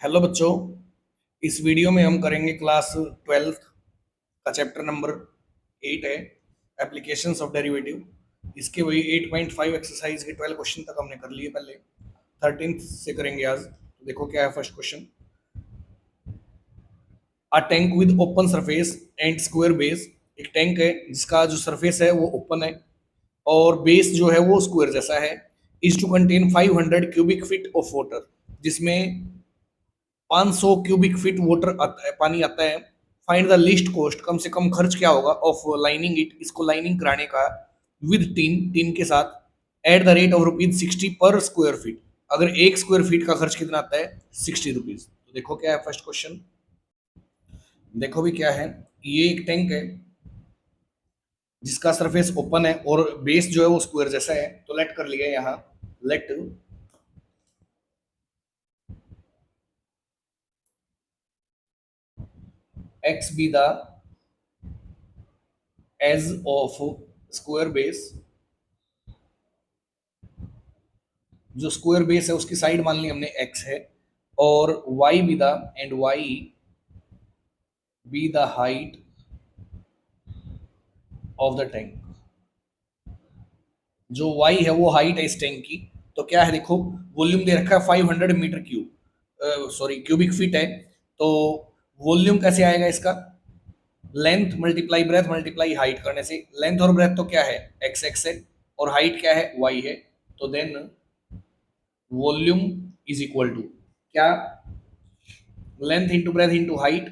Hello बच्चों। इस video में हम करेंगे क्लास 12th का चैप्टर नंबर 8 है एप्लीकेशंस ऑफ डेरिवेटिव। इसके वही 8.5 एक्सरसाइज के 12 क्वेश्चन तक हमने कर लिए। पहले 13th से करेंगे आज। तो देखो क्या है first question. A tank with open surface and square base. एक टैंक है जिसका जो सरफेस है वो ओपन है और बेस जो है वो स्क्वायर जैसा है। Is to contain 500 cubic feet of water, जिसमें 500 क्यूबिक फीट वाटर आता है, पानी आता है। फाइंड द लीस्ट कॉस्ट, कम से कम खर्च क्या होगा, ऑफ लाइनिंग इट, इसको लाइनिंग कराने का, विद टीन, टीन के साथ, एट द रेट ऑफ ₹60 पर स्क्वायर फीट। अगर एक स्क्वायर फीट का खर्च कितना आता है, ₹60। तो देखो क्या है फर्स्ट क्वेश्चन। देखो भी क्या है। ये एक टैंक है जिसका सरफेस ओपन है और बेस जो है वो स्क्वायर जैसा है। तो लेट कर लिया यहाँ, let x be the edge of square base। जो स्क्वायर बेस है उसकी साइड मान ली हमने x है, और y be the end y B the height of the tank. जो y है वो हाइट है इस टैंक की। तो क्या है देखो, वॉल्यूम दे रखा है 500 metre cube, sorry cubic feet है। तो वॉल्यूम कैसे आएगा इसका, length multiply breadth multiply height करने से। लेंथ और ब्रेथ तो क्या है, एक्स एक्स है, और हाइट क्या है, वाई है। तो then volume is equal to क्या, length into breadth into height,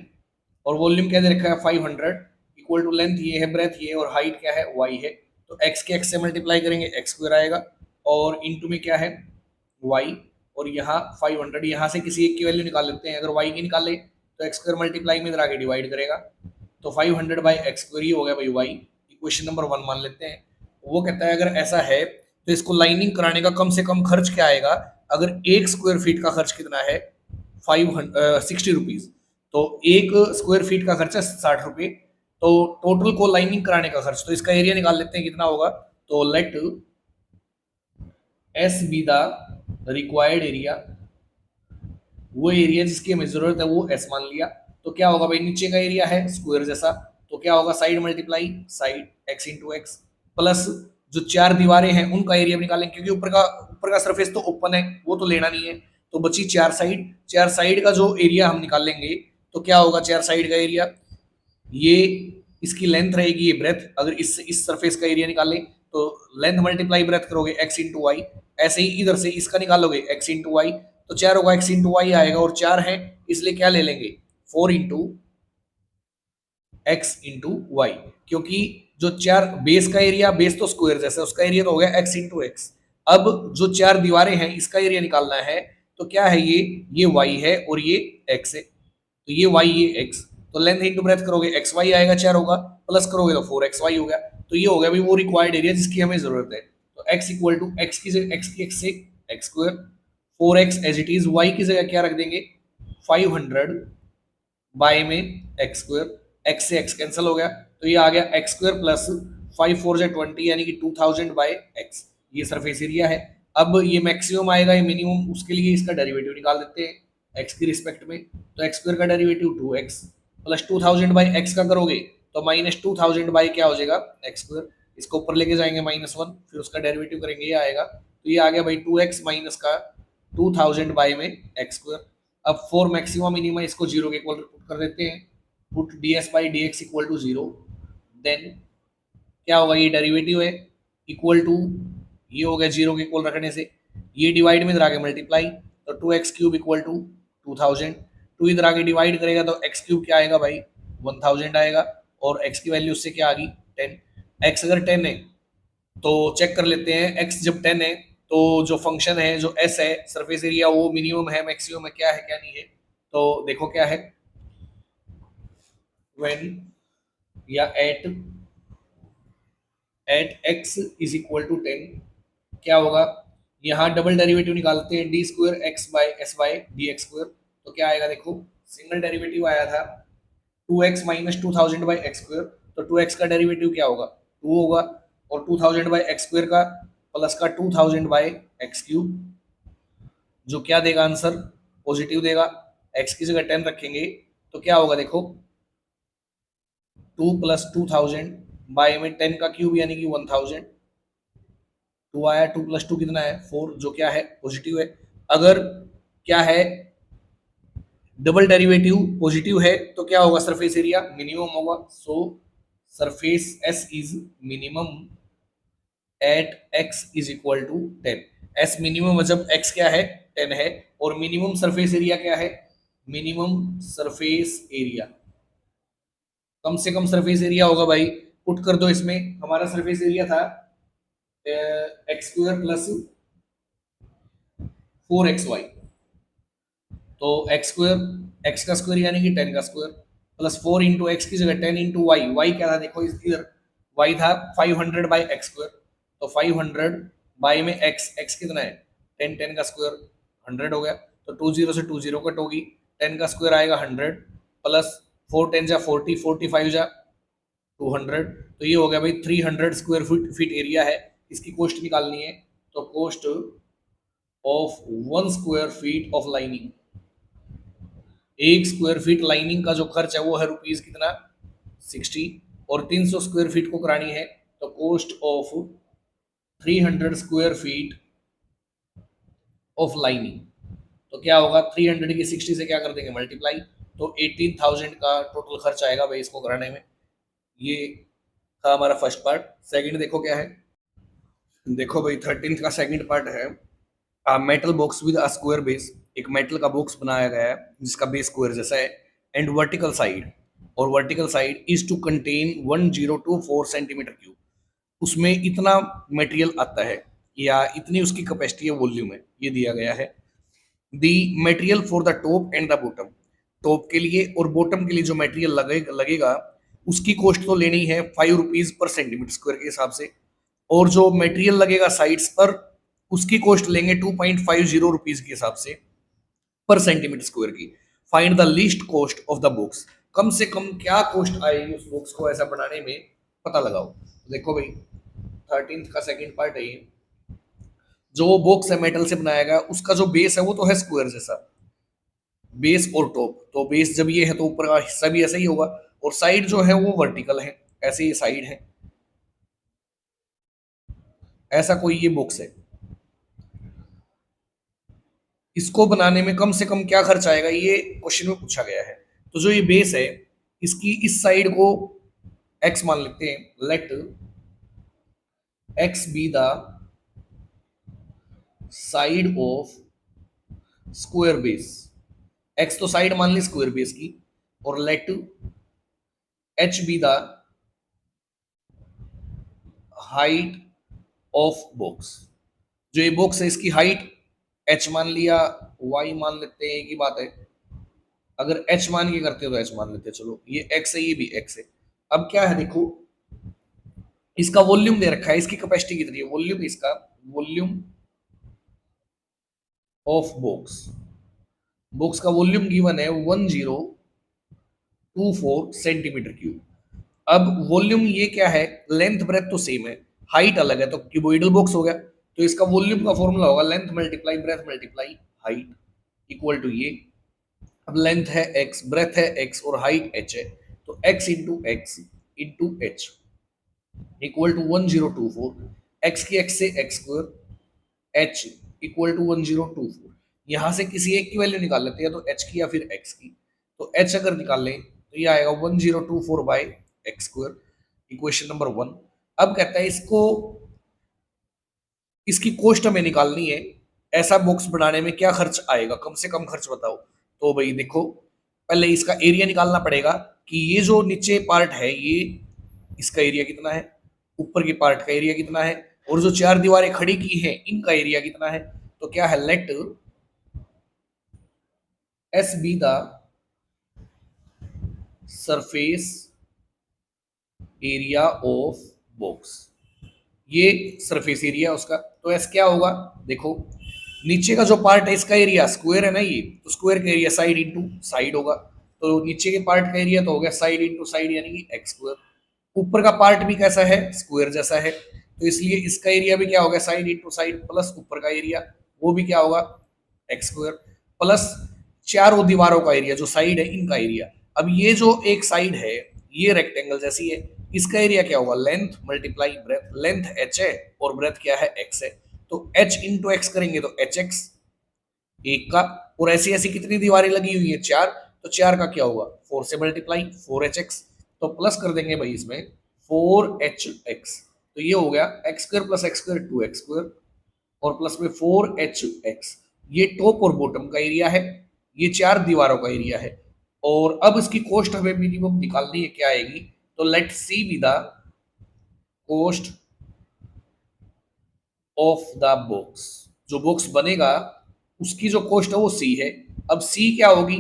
और वॉल्यूम क्या दे रखा है 500, इक्वल टू लेंथ ये है, ब्रेथ ये है, और हाइट क्या है, वाई है। तो एक्स के एक्स से मल्टीप्लाई करेंगे, एक्स स्क्वायर आएगा, और इंटू में क्या है, वाई, और यहाँ 500, यहाँ से किसी एक की वैल्यू निकाल लेते हैं। अगर वाई की निकाले तो एक्स स्क्वायर मल्टीप्लाई में इधर आके डिवाइड करेगा। तो 500 बाई एक्स स्क्वायर, ये हो गया भाई वाई। इक्वेशन नंबर 1 मान लेते हैं। वो कहता है अगर ऐसा है तो इसको लाइनिंग कराने का कम से कम खर्च क्या आएगा। अगर एक स्क्वायर फीट का खर्च कितना है, 60 रुपीज। तो एक स्क्वायर फीट का खर्च है 60 रुपये। तो टोटल को लाइनिंग कराने का खर्च, तो इसका एरिया निकाल लेते हैं कितना होगा। तो let s be the required area, वो एरिया जिसकी हमें जरूरत है वो एस मान लिया। तो क्या होगा भाई, नीचे का एरिया है स्क्वायर जैसा, तो क्या होगा, side multiply side, x into x, plus जो चार दीवारें हैं उनका एरिया निकालेंगे, क्योंकि ऊपर का सरफेस तो ओपन है, वो तो लेना नहीं है। तो बची चार साइड, चार साइड का जो एरिया हम निकाल लेंगे। तो क्या होगा, चार साइड का एरिया, ये इसकी लेंथ रहेगी, ये ब्रेथ। अगर इस सरफेस का एरिया निकालें तो लेंथ मल्टीप्लाई ब्रेथ करोगे, एक्स इंटू वाई। ऐसे ही इधर से इसका निकालोगे, एक्स इंटू वाई। तो चार होगा, एक्स इंटू वाई आएगा, और चार है इसलिए क्या ले लेंगे, 4 इंटू एक्स इंटू वाई। क्योंकि जो चार बेस का एरिया, बेस तो स्क्वायर जैसा, उसका एरिया तो हो गया एक्स इंटू एक्स। अब जो चार दीवारें हैं इसका एरिया निकालना है। तो क्या है, ये वाई है और ये एक्स है। तो ये वाई ये एक्स, तो लेंथ इंटू ब्रेथ करोगे, एक्स वाई आएगा, चार होगा, प्लस करोगे तो 4xy हो गया। तो ये हो गया भाई वो रिक्वायर्ड एरिया जिसकी हमें जरूरत है। तो x इक्वल टू एक्स से x square, 4x as it is, y की जगह क्या रख देंगे, 500 बाय में एक्स स्क्वायर, एक्स से एक्स कैंसिल हो गया। तो ये आ गया एक्स स्क्वायर प्लस 5×4 = 20, यानी कि 2000 बाय एक्स। ये सरफेस एरिया है। अब ये मैक्सिमम आएगा, ये मिनिमम, उसके लिए इसका डेरिवेटिव निकाल देते हैं एक्स की रिस्पेक्ट में। तो एक्स स्क्वायर का derivative 2x plus 2000 by x का करोगे तो माइनस 2000 बाई क्या हो जाएगा, एक्स स्क्वायर। इसको ऊपर लेके जाएंगे -1, फिर उसका डेरिवेटिव करेंगे, ये आएगा। तो ये आ गया भाई 2x माइनस का 2000 बाई में एक्स स्क्वायर। अब फॉर मैक्सिमम मिनिमा इसको जीरो के इक्वल पुट कर देते हैं, put ds by d x equal to zero. Then क्या होगा, ये डेरिवेटिव है, इक्वल टू, ये हो गया जीरो के इक्वल रखने से, ये डिवाइड में इधर आगे मल्टीप्लाई, तो 2x³ इक्वल टू 2000। 2 इधर आगे डिवाइड करेगा तो x³ क्या आएगा भाई, 1000 आएगा, और x की वैल्यू उससे क्या आ गई, 10। x अगर 10 है तो चेक कर लेते हैं, x जब 10 है तो जो फंक्शन है, जो s है, सरफेस एरिया, वो मिनिमम है, मैक्सिमम है, क्या है क्या नहीं है। तो देखो क्या है, व्हेन या at x is equal to 10, क्या होगा, यहाँ डबल डेरिवेटिव निकालते हैं, d square x by s by d x square. तो क्या आएगा देखो, सिंगल डेरिवेटिव आया था 2x minus 2000 by x square, तो 2x का डेरिवेटिव क्या होगा, 2 होगा, और 2000 बाई एक्स स्क्वायर का प्लस का 2000 बाई एक्स क्यूब, जो क्या देगा आंसर, पॉजिटिव देगा। एक्स की जगह 10 रखेंगे तो क्या होगा देखो, 2 + 2000 बाय में 10 का क्यूब यानी कि 1000, 2 आया, 2 + 2 कितना है 4, जो क्या है पॉजिटिव है। अगर क्या है डबल डेरिवेटिव पॉजिटिव है तो क्या होगा, सरफेस एरिया मिनिमम होगा। So surface s is minimum at x is equal to 10। S minimum जब एक्स क्या है 10 है, और मिनिमम सरफेस एरिया क्या है, मिनिमम सरफेस एरिया, कम से कम सरफेस एरिया होगा भाई। पुट कर दो इसमें, हमारा सरफेस एरिया था x² + 4xy, तो एक्स का स्क्वायर यानी कि 10 का स्क्वायर प्लस 4 इंटू एक्स की जगह 10 इंटू वाई, वाई क्या था देखो इधर, वाई था 500 बाई एक्स स्क्वायर, तो 500 बाई में एक्स, एक्स कितना है 10, 10 का स्क्वायर 100 हो गया, तो 20 से 20 कट होगी, 10 का स्क्वायर आएगा 100 प्लस 4 10 जा 40, 45 जा 200, तो ये हो गया भाई 300 स्क्वायर फीट एरिया है। इसकी कॉस्ट निकालनी है, तो cost of 1 square feet of lining, एक स्क्वायर फीट लाइनिंग का जो खर्च है वो है रुपीज कितना 60, और 300 स्क्वायर फीट को करानी है तो cost of 300 square feet of lining, तो क्या होगा 300 की 60 से क्या कर देंगे मल्टीप्लाई, तो 18,000 का टोटल खर्च आएगा भाई इसको कराने में। ये था हमारा फर्स्ट पार्ट। सेकंड देखो क्या है, देखो भाई 13th का सेकंड पार्ट है, metal box with a square base, एक मेटल का बॉक्स बनाया गया है जिसका बेस स्क्वायर जैसा है, एंड वर्टिकल साइड, और vertical side is to contain 1024 centimetre cube, उसमें इतना मटेरियल आता है या इतनी उसकी कैपेसिटी है, वॉल्यूम है, ये दिया गया है। दी material for the top and the bottom, top के लिए और बॉटम के लिए जो मटेरियल लगेगा उसकी कॉस्ट तो लेनी है 5 रुपीज पर सेंटीमीटर स्क्वायर के हिसाब से, और जो मटेरियल लगेगा साइड्स पर उसकी कॉस्ट लेंगे 2.50 रुपीज के हिसाब से पर सेंटीमीटर स्क्वायर की। Find the least cost of the box, कम से कम क्या कॉस्ट आएगी उस बॉक्स को ऐसा बनाने में, पता लगाओ। तो देखो भाई 13th का सेकंड पार्ट है ये, जो बॉक्स है मेटल से बनाया गया उसका जो बेस है वो तो है स्क्वायर जैसा, बेस और टॉप, तो बेस जब ये है तो ऊपर का हिस्सा भी ऐसा ही होगा, और साइड जो है वो वर्टिकल है, ऐसे ये साइड है, ऐसा कोई ये बॉक्स है। इसको बनाने में कम से कम क्या खर्च आएगा ये क्वेश्चन में पूछा गया है। तो जो ये बेस है इसकी इस साइड को x मान लेते हैं, let x be the side of square base, x तो साइड मान ली स्क्वायर बेस की, और let h be the height of box, जो ये बॉक्स है इसकी हाइट h मान लिया, y मान लेते हैं, एक ही बात है, अगर h मान के करते हो तो h मान लेते हैं, चलो ये x है ये भी x है। अब क्या है देखो, इसका वॉल्यूम दे रखा है, इसकी कैपेसिटी कितनी है, वॉल्यूम इसका, वॉल्यूम ऑफ बॉक्स, बॉक्स का वॉल्यूम गिवन है 1024 सेंटीमीटर क्यूब। अब वॉल्यूम ये क्या है, लेंथ ब्रेथ तो सेम है, हाइट अलग है, तो क्यूबोइडल बॉक्स हो गया, तो इसका वॉल्यूम का फॉर्मूला होगा length multiply breadth multiply height equal to ये, अब लेंथ है x, ब्रेथ है x और हाइट h है, तो x into x into h equal to 1024, x की x से x square, h equal to 1024, यहां से किसी एक की वैल्यू निकाल लेते हैं, तो h की या फिर x की, तो h अगर निकाल लें तो ये आएगा 1024 by x square, equation number 1। अब कहता है इसको, इसकी कॉस्ट हमें निकालनी है, ऐसा बॉक्स बनाने में क्या खर्च आएगा, कम से कम खर्च बताओ। तो भाई देखो पहले इसका एरिया निकालना पड़ेगा कि ये जो नीचे पार्ट है ये, इसका एरिया कितना है, ऊपर के पार्ट का एरिया कितना है, और जो चार दीवारें खड़ी की हैं इनका एरिया कितना है, तो क्या है let s be the surface area of box, ये सरफेस एरिया उसका, तो एस क्या होगा देखो, नीचे का जो पार्ट है इसका एरिया स्क्वायर है ना ये, तो स्क्वायर का एरिया साइड इंटू साइड होगा, तो नीचे के पार्ट का एरिया तो हो गया साइड इंटू साइड यानी कि एक्स स्क्वायर, ऊपर का पार्ट भी कैसा है स्क्वायर जैसा है, तो इसलिए इसका एरिया भी क्या होगा साइड इंटू साइड प्लस ऊपर का एरिया वो भी क्या होगा एक्स स्क्वायर, प्लस चारों दीवारों का एरिया, जो साइड है इनका एरिया। अब ये जो एक साइड है ये रेक्टेंगल जैसी है, इसका एरिया क्या होगा, length multiply breath, length h है और ब्रेथ क्या है, x है। तो h इंटू एक्स करेंगे तो hx एक का, और ऐसी ऐसी कितनी दीवारें लगी हुई है, चार, तो चार का क्या होगा, फोर से मल्टीप्लाई, फोर एच एक्स, तो प्लस कर देंगे भाई इसमें फोर एच एक्स, तो ये हो गया x square plus x square two x square, और प्लस में फोर एच एक्स। ये टॉप और बॉटम का एरिया है, ये चार दीवारों का एरिया है। और अब इसकी कॉस्ट हमें मिनिमम निकालनी है, क्या आएगी, तो let c be the cost of the box. जो बॉक्स बनेगा उसकी जो कॉस्ट है वो सी है। अब सी क्या होगी,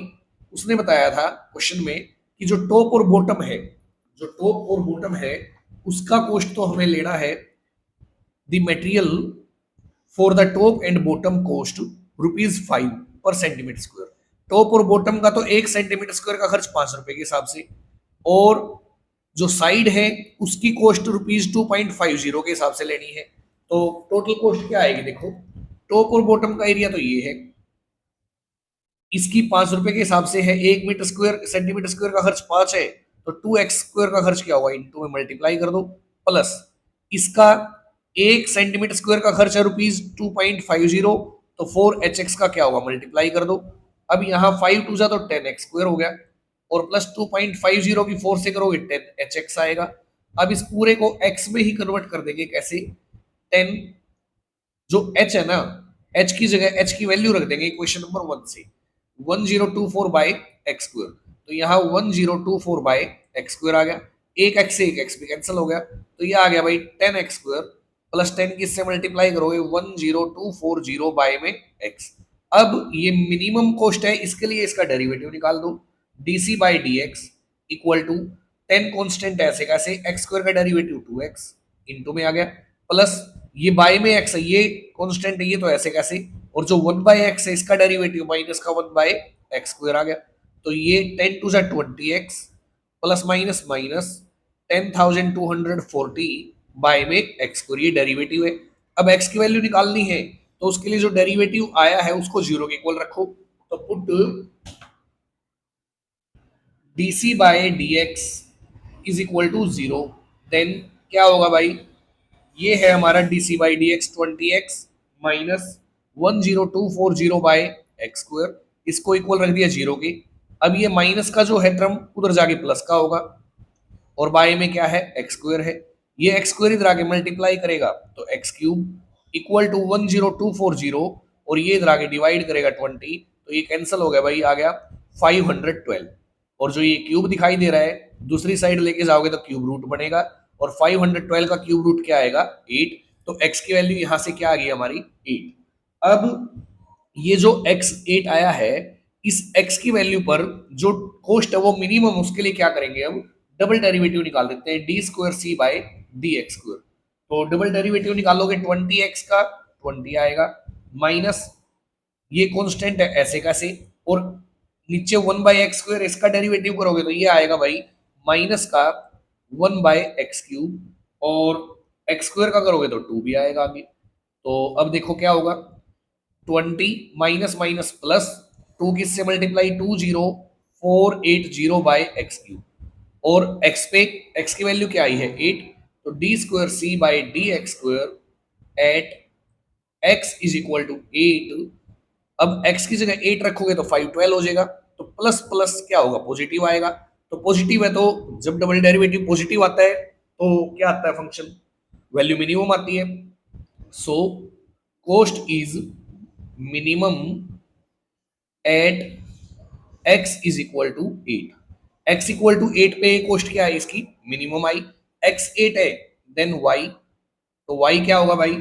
उसने बताया था क्वेश्चन में कि जो टॉप और बॉटम है, जो टॉप और बॉटम है उसका कॉस्ट तो हमें लेना है, the material for the top and bottom cost ₹5 पर सेंटीमीटर स्क्वायर। टॉप और बॉटम का तो 1 सेंटीमीटर स्क्वायर का खर्च 5 रुपए के हिसाब से, और जो साइड है उसकी कॉस्ट ₹2.50 के हिसाब से लेनी है। तो टोटल कॉस्ट क्या आएगी, देखो टॉप और बॉटम का एरिया तो ये है, इसकी 5 रुपए के हिसाब से है, 1 मीटर स्क्वायर सेंटीमीटर स्क्वायर का खर्च 5 है, तो 2x स्क्वायर का खर्च क्या होगा, इंटू में मल्टीप्लाई कर दो, प्लस इसका 1 सेंटीमीटर स्क्वायर का खर्च है ₹2.50, तो 4hx का क्या होगा, मल्टीप्लाई कर दो। अब यहाँ 5 टू जा तो 10x स्क्वायर हो गया, और प्लस 2.50 की 4 से करोगे 10hx आएगा। अब इस पूरे को x में ही कन्वर्ट कर देंगे, कैसे, 10, जो h है ना, h की जगह h की वैल्यू रख देंगे इक्वेशन नंबर 1 से, 1024 बाई एक्स स्क्वायर, तो यहाँ 1024 बाई एक्स स्क्वायर आ गया, एक एक्स से एक एक्स भी कैंसिल हो गया, तो ये आ गया भाई 10x स्क्वायर प्लस 10 किससे मल्टीप्लाई करोगे, 10240 बाई में x। अब ये मिनिमम कॉस्ट है, इसके लिए इसका डेरिवेटिव निकाल दो, dc by d x equal to 10 constant ऐसे कैसे, एक्स स्क्वायर का डेरिवेटिव 2x इंटू में आ गया, प्लस ये बाई में x है, ये कॉन्स्टेंट है, ये तो ऐसे कैसे, और जो 1/x है इसका डेरिवेटिव माइनस का 1/x स्क्वायर आ गया, तो ये 10 two 20x plus minus minus 10,240 by में x स्क्वायर, ये डेरिवेटिव है। अब x की वैल्यू निकालनी है, तो उसके लिए जो डेरिवेटिव आया है उसको जीरो के इक्वल रखो, तो put dc by dx is equal to zero, then क्या होगा भाई, ये है हमारा dc by d x 20x minus 10240 by x square, इसको इक्वल रख दिया जीरो के। अब ये माइनस का जो है टर्म उधर जाके प्लस का होगा, और बाय में क्या है, एक्स स्क्वायर है, ये एक्स स्क्वायर इधर आके मल्टीप्लाई करेगा तो एक्स क्यूब इक्वल टू 10240, और ये इधर आके डिवाइड करेगा 20, तो ये कैंसिल हो गया भाई, आ गया 512। और जो ये क्यूब दिखाई दे रहा है दूसरी साइड लेके जाओगे तो क्यूब रूट बनेगा, और 512 का क्यूब रूट क्या आएगा, 8, तो x की वैल्यू यहां से क्या आ गई हमारी, 8। अब ये जो x 8 आया है, इस x की वैल्यू पर जो कॉस्ट है वो मिनिमम, उसके लिए क्या करेंगे, अब डबल डेरिवेटिव निकाल देते हैं, डी स्क्वायर सी बाय डी एक्स स्क्वायर। तो डबल डेरिवेटिव निकालोगे 20x का 20 आएगा, माइनस ये कांस्टेंट है ऐसे कैसे, और नीचे 1/x स्क्वायर इसका डेरिवेटिव करोगे तो ये आएगा भाई माइनस का 1/x क्यूब, और एक्स स्क्वायर का करोगे तो 2 भी आएगा आगे। तो अब देखो क्या होगा, 20 माइनस माइनस प्लस 2 किससे मल्टीप्लाई, 20480 बाय एक्स क्यूब, और x पे x की वैल्यू क्या आई है, 8, तो d square c by d x square at x is equal to 8। अब x की जगह 8 रखोगे तो 512 हो जाएगा, तो प्लस प्लस क्या होगा, पॉजिटिव आएगा, तो पॉजिटिव है तो जब डबल डेरिवेटिव पॉजिटिव आता है तो क्या आता है, फंक्शन वैल्यू मिनिमम आती है। So cost is minimum at x is equal to 8, x equal to 8 पे कॉस्ट क्या है इसकी, मिनिमम आई, x 8 है, देन y, तो y क्या होगा भाई,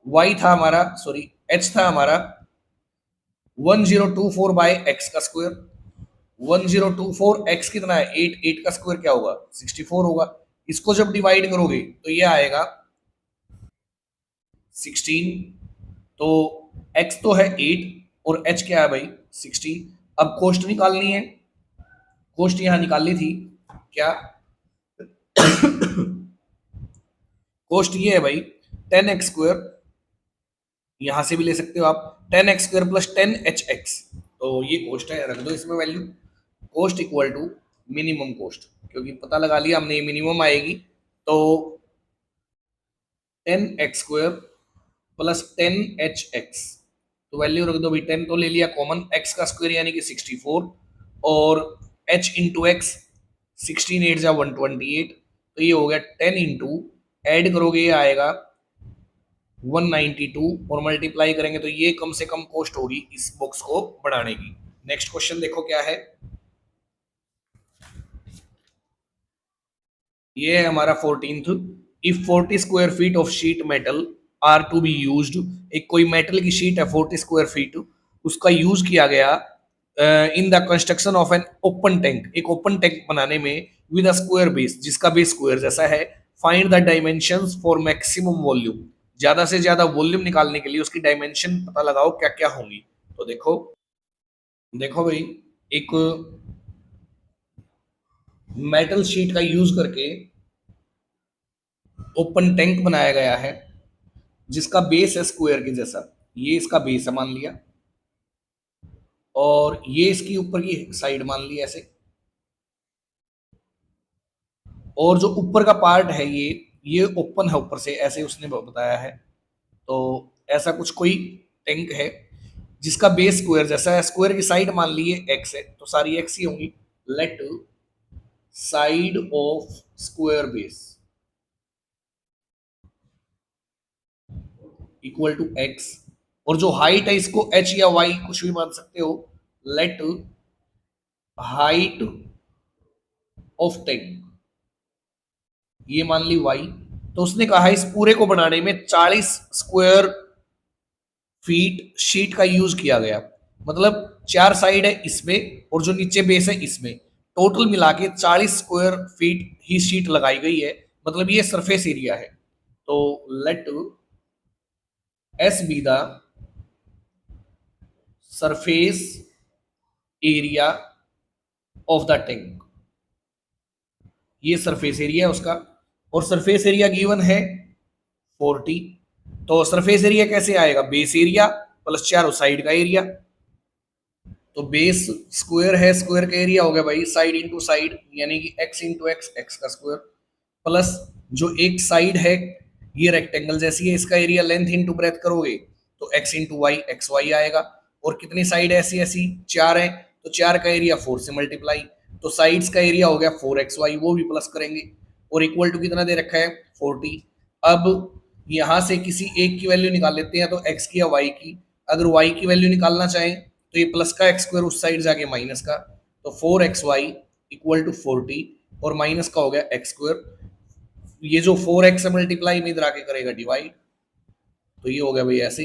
y था हमारा, सॉरी h था हमारा 1024 बाय एक्स का स्क्वायर, 1024 एक्स कितना है, 8, 8 का स्क्वायर क्या होगा, 64 होगा, इसको जब डिवाइड करोगे तो ये आएगा 16, तो x तो है 8 और h क्या है भाई 16। अब कॉस्ट निकालनी है, कॉस्ट यहां निकाल ली थी क्या, कॉस्ट ये है भाई 10x स्क्वायर, यहां से भी ले सकते हो आप, 10x स्क्वायर प्लस 10hx, तो ये कॉस्ट है, रख दो इसमें value. Cost equal to minimum cost, क्योंकि पता लगा लिया हमने ये मिनिमम आएगी, तो 10x² प्लस 10h(x), तो वैल्यू रख दो भाई। 10 तो ले लिया कॉमन, x का स्क्वायर यानी कि 64, और h इंटू एक्स, 16 8 जा 128, तो ये हो गया 10 इंटू, एड करोगे ये आएगा 192, और मल्टीप्लाई करेंगे तो ये कम से कम कॉस्ट होगी इस बॉक्स को बढ़ाने की। नेक्स्ट क्वेश्चन देखो क्या है, ये है हमारा 14th। If 40 square feet of sheet metal are to be used, एक कोई मेटल की शीट है 40 स्क्वायर फीट, उसका यूज किया गया in the construction of an open tank, एक ओपन टैंक बनाने में, विद अ स्क्वायर बेस, जिसका बेस स्क्वायर जैसा है। Find the dimensions for maximum volume, ज्यादा से ज्यादा वॉल्यूम निकालने के लिए उसकी डायमेंशन पता लगाओ क्या क्या होंगी। तो देखो देखो भाई, एक मेटल शीट का यूज करके ओपन टैंक बनाया गया है, जिसका बेस है स्क्वायर के जैसा, ये इसका बेस है मान लिया, और ये इसकी ऊपर की साइड मान ली ऐसे, और जो ऊपर का पार्ट है ये ओपन है ऊपर से ऐसे उसने बताया है। तो ऐसा कुछ कोई टैंक है जिसका बेस स्क्वायर जैसा है, स्क्वायर की साइड मान ली एक्स है, तो सारी एक्स ही होंगी। Let side of square base equal to x, और जो हाइट है इसको एच या वाई कुछ भी मान सकते हो। लेट हाइट ऑफ टैंक ये मान ली वाई, तो उसने कहा इस पूरे को बनाने में 40 स्क्वायर फीट शीट का यूज किया गया, मतलब 4 साइड है इसमें और जो नीचे बेस है इसमें, टोटल मिला के 40 स्क्वायर फीट ही शीट लगाई गई है, मतलब ये सरफेस एरिया है। तो let s be the surface area of the tank, ये सरफेस एरिया है उसका, और सरफेस एरिया गिवन है 40। तो सरफेस एरिया कैसे आएगा, बेस एरिया प्लस चारों साइड का एरिया, तो बेस स्क्वायर है, स्क्वायर का एरिया हो गया भाई साइड इंटू साइड, यानी कि एक्स इंटू एक्स, एक्स का स्क्वायर, प्लस जो एक साइड है ये रेक्टेंगल जैसी है, इसका एरिया लेंथ इंटू ब्रेथ करोगे तो x into y, x y आएगा, और कितनी साइड ऐसी ऐसी 4 है, तो 4 का एरिया 4 से मल्टीप्लाई, तो साइड्स का एरिया हो गया 4xy, वो भी प्लस करेंगे, और इक्वल टू कितना दे रखा है 40। अब यहां से किसी एक की वैल्यू निकाल लेते हैं, तो x की या y की, अगर y की वैल्यू निकालना चाहें तो ये प्लस का एक्स स्क्वायर उस साइड जाके माइनस का, तो 4xy इक्वल टू 40, और माइनस का हो गया एक्स स्क्वायर, ये जो 4x से मल्टीप्लाई में इधर आके करेगा डिवाइड, तो ये हो गया भाई ऐसे।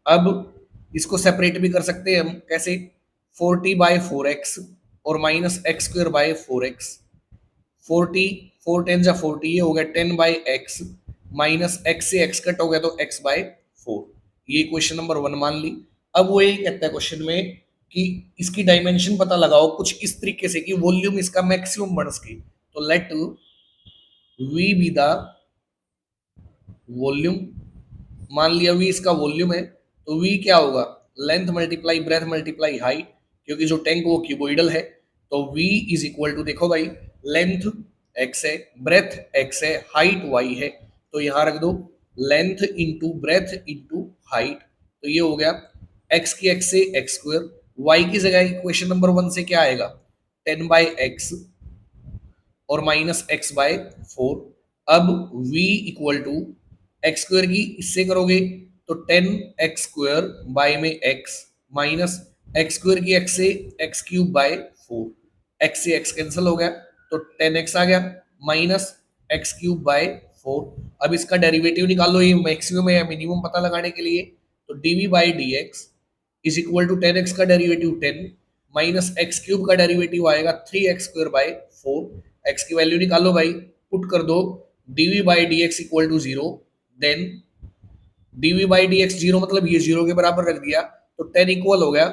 अब इसको सेपरेट भी कर सकते हैं हम, कैसे, 40/4x और minus x square by 4x, 40 4 10 जा 40, ये हो गया 10/x, माइनस एक्स से एक्स कट हो गया तो x/4, ये क्वेश्चन नंबर 1 मान ली। अब वो यही कहता है क्वेश्चन में कि इसकी डायमेंशन पता लगाओ कुछ इस तरीके से कि वॉल्यूम इसका मैक्सिमम बन सके, तो let v be the volume, मान लिया वी इसका वॉल्यूम है, तो वी क्या होगा, length multiply breadth multiply height, क्योंकि जो टैंक वो क्यूबोइडल है, तो v इज इक्वल टू, देखो भाई लेंथ x है, ब्रेथ x है, हाइट y है, तो यहां रख दो length into breadth into height, तो ये हो गया x की x से एक्स स्क्वायर, y की जगह इक्वेशन नंबर 1 से क्या आएगा 10/x और माइनस x/4। अब v equal to x square की इससे करोगे तो 10x² बाय में x, माइनस एक्स स्क्वायर की x से x³/4, x से x कैंसिल हो गया तो 10x आ गया, माइनस x³/4। अब इसका डेरिवेटिव निकाल लो, ये मैक्सिमम है या मिनिमम पता लगाने के लिए, तो dv/dx is equal to 10x का डेरिवेटिव 10, माइनस x³ का डेरिवेटिव आएगा 3x²/4, x की वैल्यू निकालो भाई, पुट कर दो, dv/dx equal to 0, then dv/dx 0 मतलब ये 0 के बराबर रख दिया, तो 10 इक्वल हो गया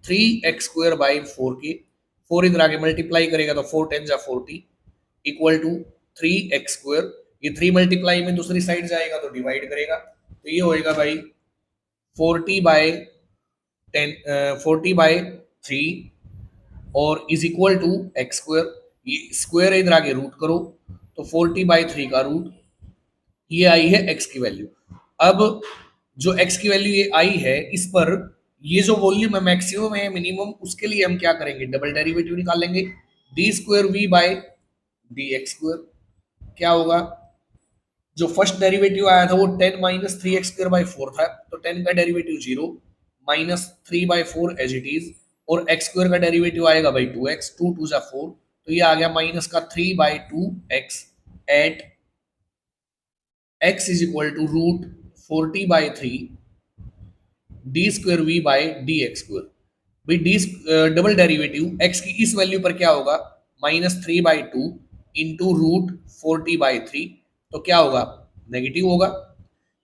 3x²/4 के, 4 इधर आके मल्टीप्लाई करेगा तो 4 10 जा 40 इक्वल टू 3x², ये 3 मल्टीप्लाई में दूसरी साइड जाएगा तो डिवाइड करेगा, तो ये होएगा भाई 40/10 40/10 3 और is equal to x square, ये स्क्वायर इधर आगे रूट करो तो 40/3 का रूट, ये आई है एक्स की वैल्यू। अब जो एक्स की वैल्यू ये आई है, इस पर ये जो वॉल्यूम है मैक्सिमम है मिनिमम, उसके लिए हम क्या करेंगे, डबल डेरिवेटिव निकाल लेंगे। D square v by d x square क्या होगा, जो फर्स्ट डेरिवेटिव आया था वो 10 माइनस 3x² बाई 4 था, तो 10 का derivative 0 minus 3/4 as it is, और एक्स स्क्वायर का डेरिवेटिव आएगा भाई 2x, 2 2 4, तो ये आ गया माइनस का 3/2x at x is equal to root 40/3 d square v by d x square. भाई डी डबल डेरिवेटिव x की इस वैल्यू पर क्या होगा, -3/2 इंटू रूट 40/3, तो क्या होगा, नेगेटिव होगा।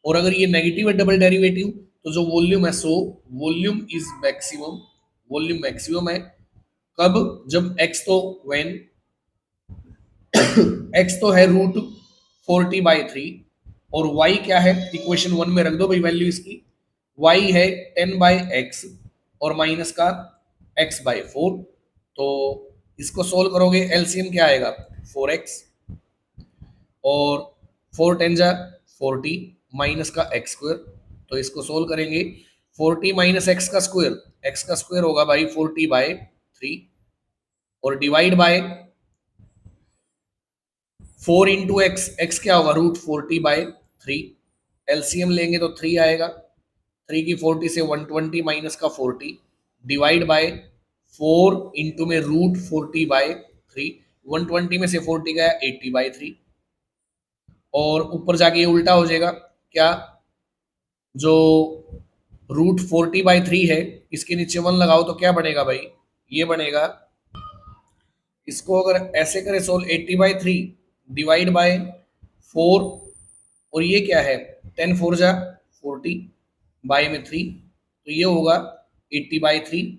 और अगर ये नेगेटिव है डबल डेरिवेटिव, तो जो वॉल्यूम है so volume is maximum, volume maximum है कब, जब x तो व्हेन x तो है रूट 40/3 और y क्या है, इक्वेशन 1 में रख दो भाई वैल्यू इसकी, y है 10/x और माइनस का x/4, तो इसको सोल्व करोगे एलसीएम क्या आएगा 4x और 4 10 जा 40 माइनस का एक्स स्क्वायर, तो इसको सोल्व करेंगे 40 माइनस एक्स का स्क्वायर होगा भाई 40/3 और divide by 4 into x, x क्या होगा रूट 40/3, एलसीएम लेंगे तो 3 आएगा, 3 की 40 से 120 माइनस का 40 डिवाइड बाय 4 इंटू में रूट 40/3, 120 में से 40 गया 80/3, और ऊपर जाके ये उल्टा हो जाएगा क्या, जो रूट 40/3 है इसके नीचे 1 लगाओ तो क्या बनेगा भाई, ये बनेगा, इसको अगर ऐसे करें सोल्व 80/3 डिवाइड बाय 4, और ये क्या है 10 4 जा 40 बाय में 3, तो ये होगा 80/3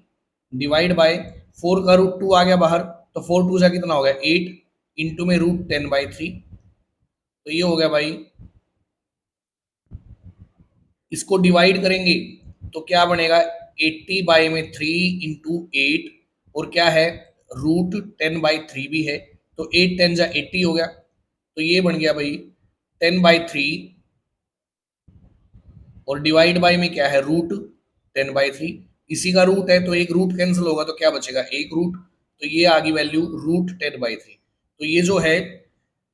डिवाइड बाय 4 का रूट 2 आ गया बाहर, तो 4 2 जा कितना हो गया 8 इंटू में रूट 10/3, तो ये हो गया भाई, इसको डिवाइड करेंगे तो क्या बनेगा 80/3 इंटू 8, और क्या है रूट 10/3 भी है, तो 8 10 जा 80 हो गया, तो ये बन गया भाई 10/3 और डिवाइड बाय में क्या है रूट 10/3, इसी का रूट है तो एक रूट कैंसिल होगा तो क्या बचेगा एक रूट, तो ये आ गई वैल्यू रूट 10/3। तो ये जो है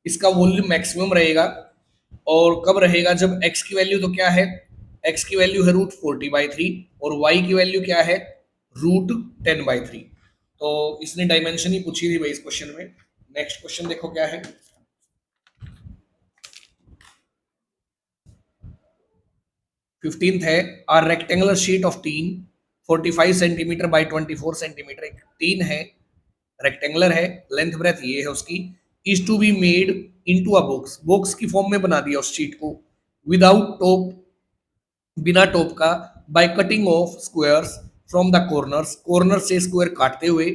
इसका वॉल्यूम मैक्सिमम रहेगा, और कब रहेगा, जब x की वैल्यू तो क्या है, x की वैल्यू है रूट 40/3 और y की वैल्यू क्या है रूट 10/3। तो इसने डायमेंशन ही पूछी थी भाई इस क्वेश्चन में। नेक्स्ट क्वेश्चन देखो क्या है, 15th है, are rectangular sheet of tin 45 centimetre by 24 centimetre, एक टीन है रेक्टेंगुलर है, लेंथ ब्रेथ ये है उसकी, is to be made into a box, box की फॉर्म में बना दिया उस शीट को, विदाउट टॉप, बिना टॉप का, by cutting off squares from the corners, corner से स्क्वायर काटते हुए,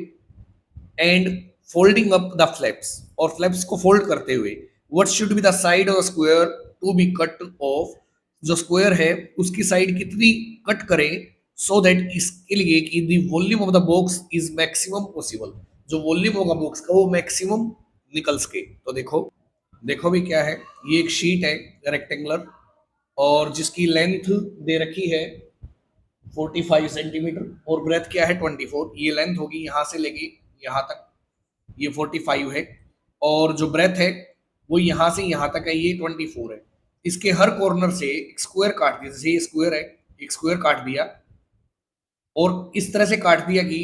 and folding up the flaps, और फ्लैप्स को फोल्ड करते हुए, what should be the side of square to be cut off, जो स्क्वायर है उसकी साइड कितनी कट करें, सो दैट इसके लिए कि the volume of the box is maximum possible, जो वॉल्यूम होगा बॉक्स का वो मैक्सिमम निकल सके। तो देखो देखो भी क्या है, ये एक शीट है रेक्टेंगुलर और जिसकी लेंथ दे रखी है 45 सेंटीमीटर और ब्रेथ क्या है 24, ये लेंथ होगी यहाँ से लेके यहाँ तक, ये 45 है, और जो ब्रेथ है वो यहाँ से यहाँ तक है, ये 24 है। इसके हर कॉर्नर से एक स्क्वायर काट दिया, जैसे ये स्क्वायर है, एक स्क्वायर काट दिया और इस तरह से काट दिया कि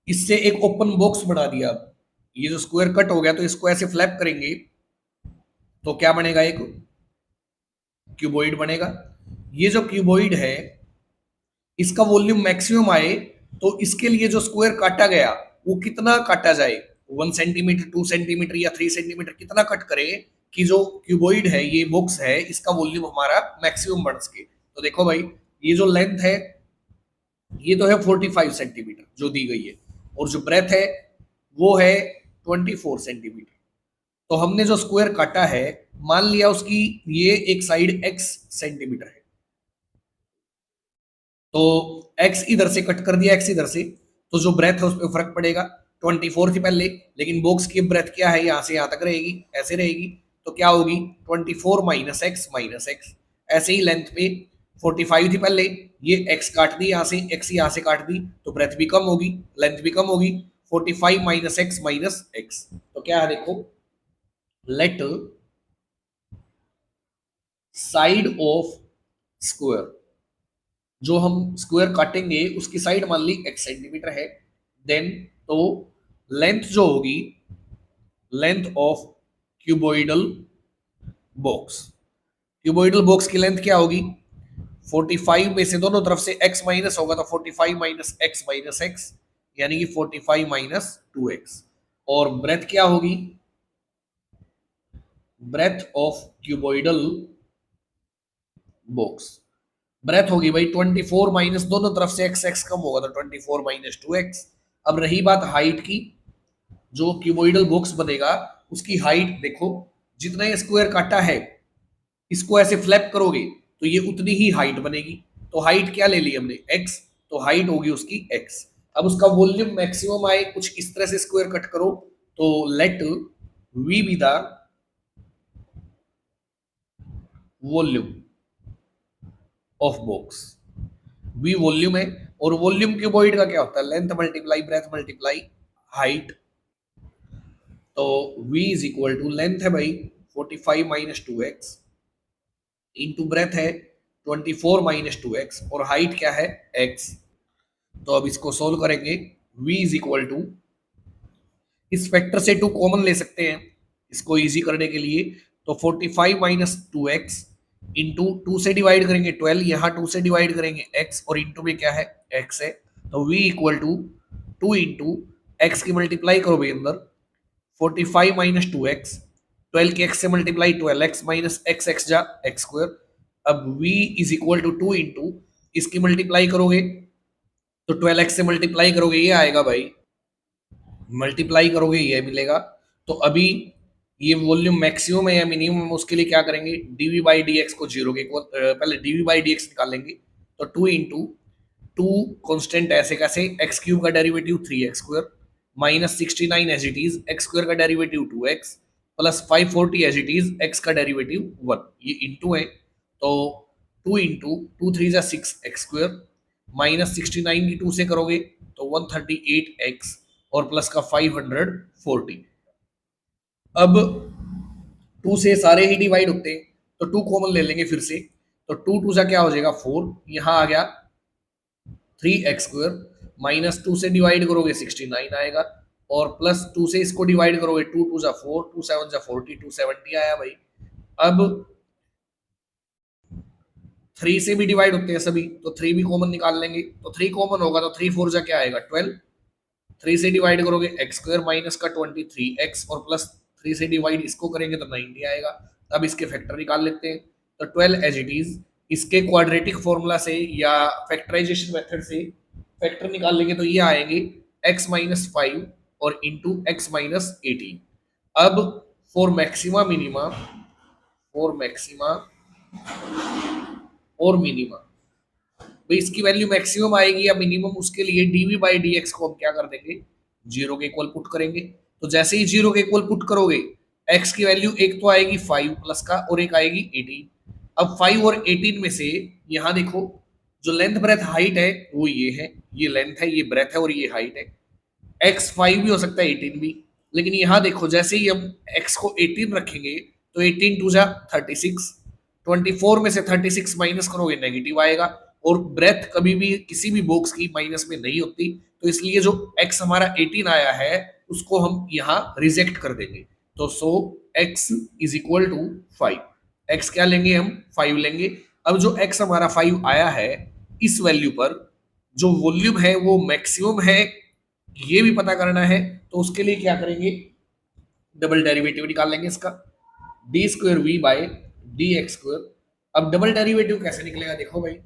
इससे एक ओपन बॉक्स बना दिया। ये जो स्क्वायर कट हो गया तो इसको ऐसे फ्लैप करेंगे तो क्या बनेगा, एक क्यूबॉइड बनेगा। ये जो क्यूबॉइड है इसका वॉल्यूम मैक्सिमम आए तो इसके लिए जो स्क्वायर काटा गया वो कितना काटा जाए, 1 सेंटीमीटर 2 सेंटीमीटर या 3 सेंटीमीटर, कितना कट करे कि जो क्यूबॉइड है ये बॉक्स है इसका वॉल्यूम हमारा मैक्सिमम बन सके। तो देखो भाई ये जो लेंथ है ये तो है 45 सेंटीमीटर जो दी गई है, और जो ब्रेथ है वो है 24 सेंटीमीटर। तो हमने जो स्क्वायर काटा है मान लिया उसकी ये एक साइड x सेंटीमीटर है, तो x इधर से कट कर दिया, x इधर से, तो जो ब्रेथ है उस पर फर्क पड़ेगा। 24 थी पहले, लेकिन बॉक्स की ब्रेथ क्या है, यहां से यहां तक रहेगी, ऐसे रहेगी, तो क्या होगी 24 माइनस एक्स। ऐसे ही लेंथ पे 45 थी पहले, ये x काट दी यहां से, x यहां से काट दी, तो ब्रेथ भी कम होगी, लेंथ भी कम होगी। 45 माइनस एक्स, तो क्या है देखो, लेट साइड ऑफ स्क्वायर, जो हम स्क्वायर काटेंगे उसकी साइड मान ली x सेंटीमीटर है, देन तो लेंथ जो होगी, length of cuboidal box, cuboidal box की लेंथ क्या होगी, 45 में से दोनों तरफ से x माइनस होगा, तो 45 माइनस एक्स, यानी कि 45 माइनस 2x। और ब्रेथ क्या होगी, breadth of cuboidal box, breadth होगी भाई 24 माइनस, दोनों तरफ से x कम होगा, तो 24 माइनस 2x। अब रही बात हाइट की, जो क्यूबोइडल बॉक्स बनेगा उसकी हाइट देखो, जितना ये स्क्वायर काटा है, इसको ऐसे फ्लैप करोगे तो ये उतनी ही हाइट बनेगी। तो हाइट क्या ले ली हमने, x, तो हाइट होगी उसकी x। अब उसका वॉल्यूम मैक्सिमम आए, कुछ इस तरह से स्क्वायर कट करो, तो let v be the volume of box, v volume है, और वॉल्यूम क्यूबॉइड का क्या होता है, length multiply breadth multiply height. तो v is equal to, length है भाई 45 माइनस 2x, इंटू ब्रेथ है 24 माइनस 2x, और हाइट क्या है x। तो अब इसको सोल्व करेंगे, v इज इक्वल टू, इस फैक्टर से 2 कॉमन ले सकते हैं इसको इजी करने के लिए, तो 45 माइनस 2x इंटू 2 से डिवाइड करेंगे 12, यहाँ 2 से डिवाइड करेंगे x, और इंटू में क्या है x है, तो v equal to 2 into x की मल्टीप्लाई करो भाई अंदर, 45 माइनस 2x, 12 के x से मल्टीप्लाई 12x माइनस एक्स जा एक्स स्क्वायर। अब v is equal to 2 into इसकी मल्टीप्लाई करोगे तो 12x से मल्टीप्लाई करोगे ये आएगा भाई, मल्टीप्लाई करोगे ये मिलेगा। तो अभी ये वॉल्यूम मैक्सिमम है या मिनिमम, उसके लिए क्या करेंगे, डीवी बाई डी एक्स को जीरो के इक्वल, पहले डीवी बाई डी एक्स निकाल लेंगे, तो 2 इंटू 2 कॉन्स्टेंट ऐसे कैसे, एक्स क्यूब का derivative 3x square minus 69 as it is, x square का derivative 2x plus 540 as it is, x का डेरिवेटिव 1, ये इंटू है, तो 2 इंटू 2 3 6 एक्स स्क्वायर माइनस 69 की 2 से करोगे तो 138x, और प्लस का 540। अब 2 से सारे ही डिवाइड होते हैं, तो 2 कॉमन ले लेंगे फिर से, तो 2 2 सा क्या हो जाएगा 4, यहाँ आ गया 3x स्क्वायर, माइनस 2 से डिवाइड करोगे 69 आएगा, और प्लस 2 से इसको डिवाइड करोगे 2 2 जा 4, 2 7 जा 40, 270 आया भाई। अब 3 से भी डिवाइड होते हैं सभी, तो 3 भी कॉमन निकाल लेंगे, तो 3 कॉमन होगा तो 3 4 जा क्या आएगा 12, 3 से डिवाइड करोगे एक्स स्क्वायर माइनस का 23x, और प्लस 3 से डिवाइड इसको करेंगे तो 90 आएगा। अब इसके फैक्टर निकाल लेते हैं, तो 12 एज इट इज, इसके क्वाड्रेटिक फॉर्मूला से या फैक्टराइजेशन मेथड से फैक्टर निकाल लेंगे तो ये आएंगे x माइनस 5 और इंटू एक्स माइनस 18। अब for maxima minima, for maxima और मिनिमा, तो इसकी वैल्यू मैक्सिमम आएगी या मिनिमम, उसके लिए डीवी बाई डी एक्स को हम क्या कर देंगे, जीरो के इक्वल पुट करेंगे। तो जैसे ही जीरो के इक्वल पुट करोगे, एक्स की वैल्यू एक तो आएगी 5 प्लस का, और एक आएगी 18। अब 5 और 18 में से यहाँ देखो, जो लेंथ ब्रेथ हाइट है वो ये है, ये लेंथ है, ये ब्रेथ है, और ये हाइट है। एक्स 5 भी हो सकता है 18 भी, लेकिन यहाँ देखो जैसे ही हम एक्स को 18 रखेंगे तो 18 टू जा 36, 24 में से 36 माइनस करोगे नेगेटिव आएगा, और ब्रेथ कभी भी किसी भी बॉक्स की माइनस में नहीं होती, तो इसलिए जो x हमारा 18 आया है उसको हम यहाँ रिजेक्ट कर देंगे। तो so x is equal to 5, x क्या लेंगे हम 5 लेंगे। अब जो x हमारा 5 आया है, इस वैल्यू पर जो वॉल्यूम है वो मैक्सिमम है, ये भी पता करना है, तो उसके लिए क्या करेंगे, डबल डेरिवेटिव निकाल लेंगे इसका, d square v by d x square. अब डबल डेरिवेटिव कैसे निकलेगा देखो भाई,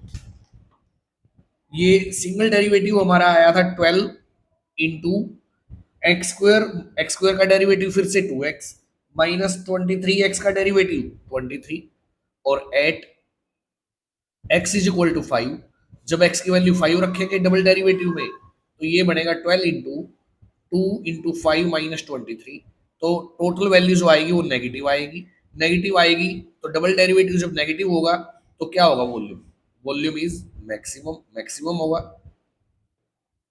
ये सिंगल डेरिवेटिव हमारा आया था 12 इंटू एक्स स्क्वायर का डेरिवेटिव फिर से 2x माइनस 23x का डेरिवेटिव 23, और at x is equal to 5, जब x की वैल्यू 5 रखेंगे डबल डेरिवेटिव में तो ये बनेगा 12 इंटू 2 × 5 - 23। तो टोटल वैल्यू जो आएगी वो नेगेटिव आएगी। नेगेटिव आएगी तो डबल डेरिवेटिव जब नेगेटिव होगा तो क्या होगा, volume. Volume is maximum, maximum होगा।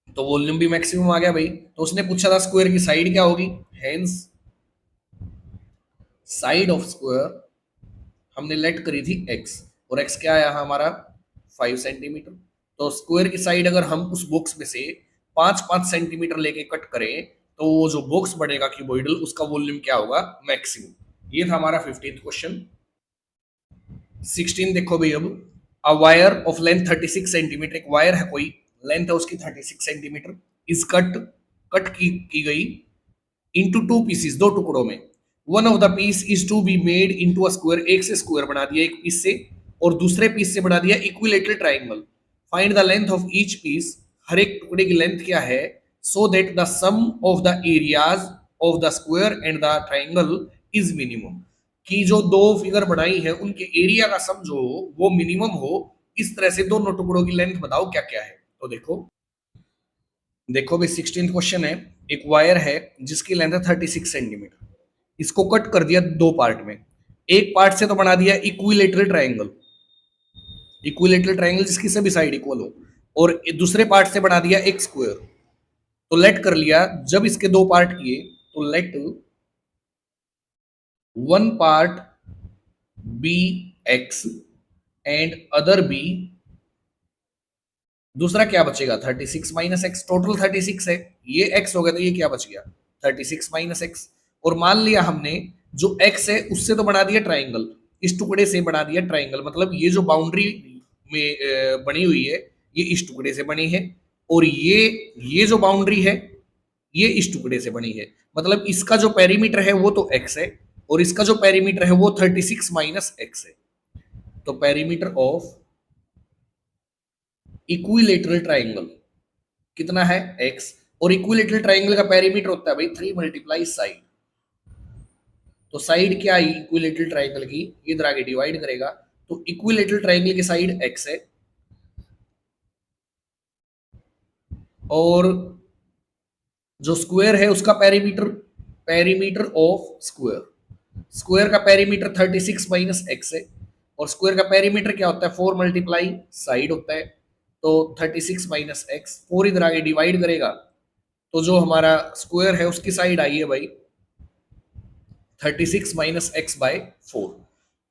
तो वॉल्यूम भी मैक्सिमम आ गया भाई। तो उसने पूछा था स्क्वायर की साइड क्या होगी, हेंस साइड ऑफ स्क्वायर हमने लेट करी थी x, और x क्या आया हमारा 5 सेंटीमीटर। तो स्क्वायर की साइड अगर हम उस बॉक्स में से 5-5 सेंटीमीटर लेके कट करें तो वो जो बॉक्स बनेगा क्यूबॉइडल उसका वॉल्यूम क्या होगा, मैक्सिमम। ये था हमारा 15th क्वेश्चन। 16 देखो भाई, अब a wire of length 36 centimetre, एक वायर है कोई, लेंथ है उसकी 36 सेंटीमीटर, इज कट की गई इनटू टू पीसेस, दो टुकड़ों में। One of the piece is to be made into a square, एक से स्क्वायर बना दिया एक पीस से, और दूसरे पीस से बना दिया equilateral triangle. Find the length of each piece, हर एक टुकड़े की लेंथ क्या है, so that the sum of the areas of the square and the triangle is minimum. कि जो दो फिगर बनाई है उनके एरिया का सम जो हो वो मिनिमम हो, इस तरह से दोनों टुकड़ों की लेंथ बताओ क्या क्या है। तो देखो भाई 16th क्वेश्चन है, एक वायर है जिसकी लेंथ है 36 सेंटीमीटर, इसको कट कर दिया दो पार्ट में। एक पार्ट से तो बना दिया इक्विलेटरल ट्राइंगल, इक्विलेटरल ट्राइंगल जिसकी सभी साइड इक्वल हो, और दूसरे पार्ट से बना दिया एक स्क्वायर। तो लेट कर लिया, जब इसके दो पार्ट किए तो let one part be x and other b, दूसरा क्या बचेगा 36 माइनस एक्स, टोटल 36 है, ये x हो गया तो ये क्या बच गया 36 माइनस एक्स। और मान लिया हमने जो x है उससे तो बना दिया ट्राइंगल, इस टुकड़े से बना दिया ट्राइंगल, मतलब ये जो बाउंड्री में बनी हुई है ये इस टुकड़े से बनी है, और ये जो बाउंड्री है ये इस टुकड़े से बनी है, मतलब इसका जो पेरीमीटर है वो तो x है और इसका जो पेरीमीटर है वो 36 माइनस एक्स है। तो पेरीमीटर ऑफ इक्विलेटरल ट्राइंगल कितना है x, और इक्विलेटरल ट्राइंगल का पेरीमीटर होता है भाई 3 मल्टीप्लाई साइड। तो साइड क्या है इक्विलेटरल ट्राइंगल की, इधर आगे डिवाइड करेगा, तो इक्विलेटरल ट्राइंगल की साइड x है, और जो स्क्वायर है उसका पेरीमीटर ऑफ स्क्वायर का पेरीमीटर 36 माइनस एक्स है, और स्क्वायर का पेरीमीटर क्या होता है 4 मल्टीप्लाई साइड होता है। तो 36 माइनस एक्स, 4 इधर आगे डिवाइड करेगा तो जो हमारा स्क्वायर है उसकी साइड आई है भाई 36 माइनस एक्स बाय 4।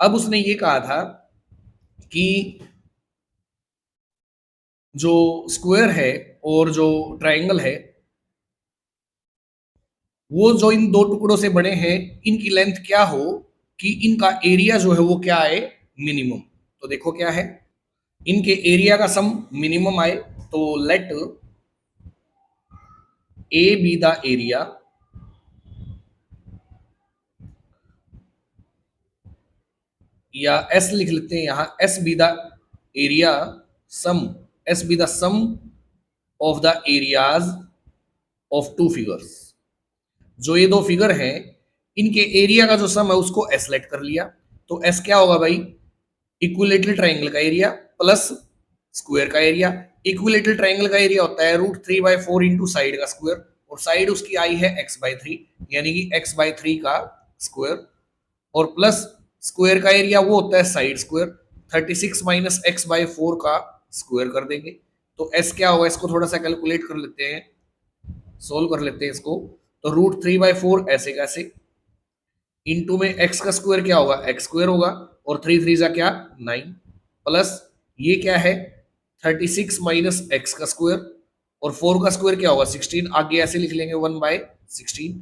अब उसने ये कहा था कि जो स्क्वायर है और जो ट्राइंगल है वो जो इन दो टुकड़ों से बने हैं इनकी लेंथ क्या हो कि इनका एरिया जो है वो क्या आए, मिनिमम। तो देखो क्या है, इनके एरिया का सम मिनिमम आए, तो let A be the area या एस लिख लेते हैं यहां, S be the area sum, S be the sum of the areas of two figures. जो ये दो फिगर हैं इनके एरिया का जो सम है उसको एस लेट कर लिया। तो एस क्या होगा भाई, इक्विलेटरल ट्राइंगल का एरिया प्लस स्क्वायर का एरिया। इक्विलेटरल ट्राइंगल का एरिया होता है √3/4 इंटू साइड का स्क्वायर, और साइड उसकी आई है x/3, यानी कि x/3 का स्क्वायर, और प्लस स्क्वायर का एरिया वो होता है साइड स्क्वायर, 36 माइनस x/4 का स्क्वायर कर देंगे। तो s क्या होगा, इसको थोड़ा सा कैलकुलेट कर लेते हैं, सोल्व कर लेते हैं इसको। तो √3/4 ऐसे कैसे, इनटू में x का स्क्वायर क्या होगा x² होगा, और 3 3 जा क्या 9, प्लस ये क्या है 36 माइनस एक्स का स्क्वायर, और 4 का स्क्वायर क्या होगा 16, आगे ऐसे लिख लेंगे 1/16।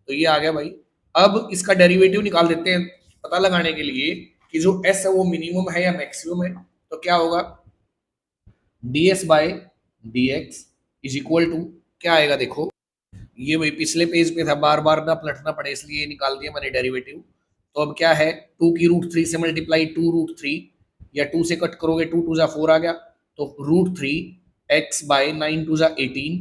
तो ये आ गया भाई। अब इसका डेरिवेटिव निकाल देते हैं पता लगाने के लिए कि जो s है वो मिनिमम है या मैक्सिमम है। तो क्या होगा ds/dx इज इक्वल टू क्या आएगा, देखो ये भाई पिछले पेज पे था, बार बार ना पलटना पड़े इसलिए निकाल दिया मैंने डेरिवेटिव। तो अब क्या है 2 की √3 से मल्टीप्लाई 2√3, या 2 से कट करोगे 2 2 जा 4 आ गया, तो √3 x/9 2 जा 18,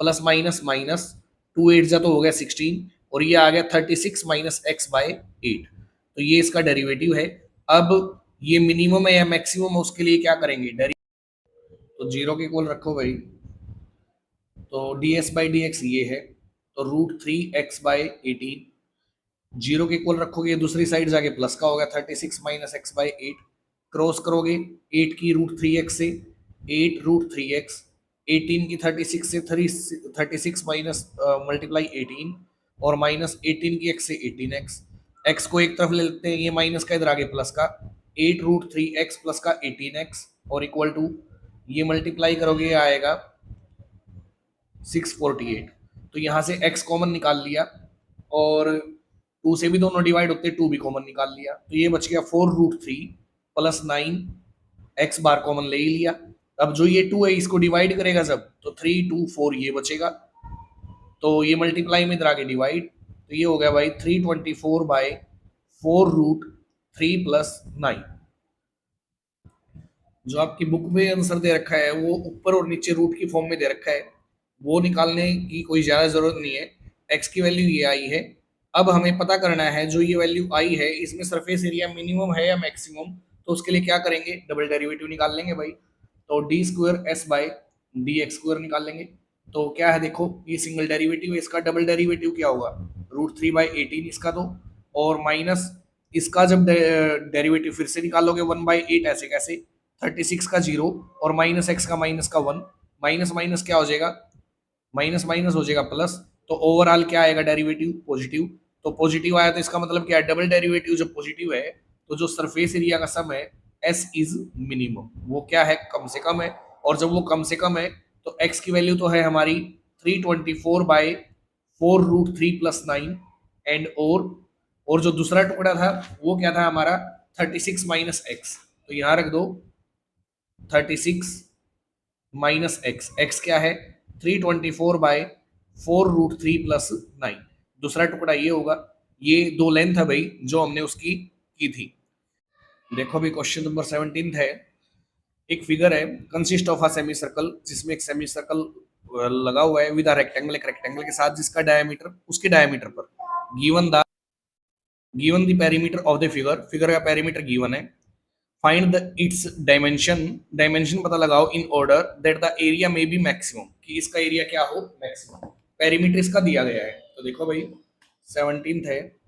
प्लस माइनस माइनस 2 8 जा तो हो गया 16, और ये आ गया 36 माइनस x/8। तो ये इसका डेरिवेटिव है। अब ये मिनिमम है या मैक्सिमम है उसके लिए क्या करेंगे, तो 0 के इक्वल रखो भाई, तो ds बाई डी एक्स ये है, तो √3x/18, 0 के इक्वल रखोगे दूसरी साइड जाके प्लस का होगा, 36 माइनस एक्स बाई 8, क्रॉस करोगे 8 की √3x से 8√3x, 18 की 36 से 36 माइनस मल्टीप्लाई 18, और माइनस 18 की x से 18x, x को एक तरफ ले लेते हैं, ये माइनस का इधर आगे प्लस का, 8√3x प्लस का 18x और इक्वल टू, ये मल्टीप्लाई करोगे ये आएगा 648। तो यहाँ से x कॉमन निकाल लिया, और 2 से भी दोनों डिवाइड होते, 2 भी कॉमन निकाल लिया, तो ये बच गया 4√3 प्लस 9, x बार कॉमन ले ही लिया। अब जो ये 2 है इसको डिवाइड करेगा जब, तो 3 2 4 ये बचेगा, तो ये मल्टीप्लाई में इधर आगे डिवाइड, तो ये हो गया भाई 324/4√3 प्लस 9। जो आपकी बुक में आंसर दे रखा है वो ऊपर और नीचे रूट की फॉर्म में दे रखा है, वो निकालने की कोई ज़्यादा ज़रूरत नहीं है। एक्स की वैल्यू ये आई है। अब हमें पता करना है जो ये वैल्यू आई है इसमें सरफेस एरिया मिनिमम है या मैक्सिमम, तो उसके लिए क्या करेंगे, डबल डेरिवेटिव निकाल लेंगे भाई। तो d² s/dx² निकाल लेंगे। तो क्या है देखो, ये सिंगल डेरिवेटिव है, इसका डबल डेरिवेटिव क्या होगा, √3/18 इसका, तो और माइनस इसका जब डेरिवेटिव फिर से निकालोगे 1/8, ऐसे कैसे, 36 का 0 और माइनस एक्स का माइनस का 1, माइनस माइनस क्या हो जाएगा, माइनस माइनस हो जाएगा प्लस, तो ओवरऑल क्या आएगा डेरिवेटिव, पॉजिटिव। तो पॉजिटिव आया तो इसका मतलब क्या है, डबल डेरिवेटिव जब पॉजिटिव है तो जो सरफेस एरिया का सम है s इज मिनिमम, वो क्या है, कम से कम है। और जब वो कम से कम है तो x की वैल्यू तो है हमारी 324/4√3 प्लस 9, एंड और जो दूसरा टुकड़ा था वो क्या था हमारा 36 माइनस एक्स, तो यहाँ रख दो 36 माइनस एक्स, एक्स क्या है 324/4√3 प्लस 9, दूसरा टुकड़ा ये होगा। ये दो लेंथ है भाई जो हमने उसकी की थी। देखो भी क्वेश्चन नंबर 17 है। एक फिगर है, consist of a semi circle, जिसमें एक सेमी सर्कल लगा हुआ है विद अ रेक्टेंगल, एक रेक्टेंगल के साथ जिसका डायमीटर उसके डायमीटर पर given the perimeter of the figure, figure का पेरीमीटर गिवन है। Find the it's dimension, dimension पता लगाओ in order that the area में बी मैक्सिमम, कि इसका एरिया क्या हो मैक्सिमम। पेरीमीटर इसका दिया गया है, तो देखो भाई 17 है,